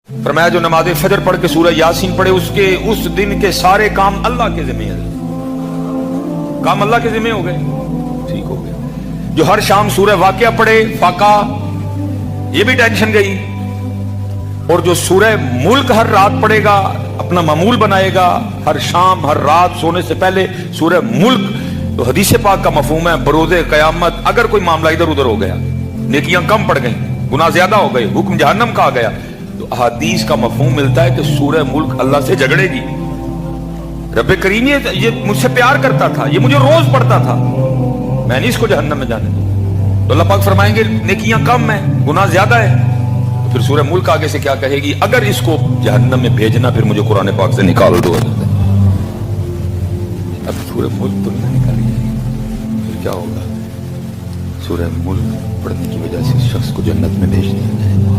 फरमाया जो नमाज फजर पढ़ के सूरह यासीन पढ़े उसके उस दिन के सारे काम अल्लाह के जिम्मे है, काम अल्लाह के जिम्मे हो गए, ठीक हो गया। जो हर शाम सूरह वाक़िया पढ़े फाका, ये भी टेंशन गई। और जो सूरह मुल्क हर रात पढ़ेगा, अपना मामूल बनाएगा, हर शाम हर रात सोने से पहले सूरह मुल्क, तो हदीस पाक का मफहूम है बरोज़े क़यामत अगर कोई मामला इधर उधर हो गया, नेकियां कम पड़ गई, गुनाह ज्यादा हो गए, हुक्म जहन्नम का आ गया, तो अहादीस का मफहूम मिलता है कि सूरह मुल्क अल्लाह से झगड़ेगी। रब्बे करीम ये मुझसे प्यार करता था, ये मुझे रोज पढ़ता था, मैं नहीं इसको जहन्नम में जाने दूं। तो अल्लाह पाक फरमाएंगे नेकियां कम है, गुनाह ज्यादा है, तो फिर सूरह मुल्क आगे से क्या कहेगी, अगर इसको जहन्नम में भेजना फिर मुझे कुरान पाक से निकाल दो। अब सूरह मुल्क तो नहीं निकाली जाएगी, फिर क्या होगा, सूरह मुल्क पढ़ने की वजह से शख्स को जन्नत में भेज दिया जाएगा।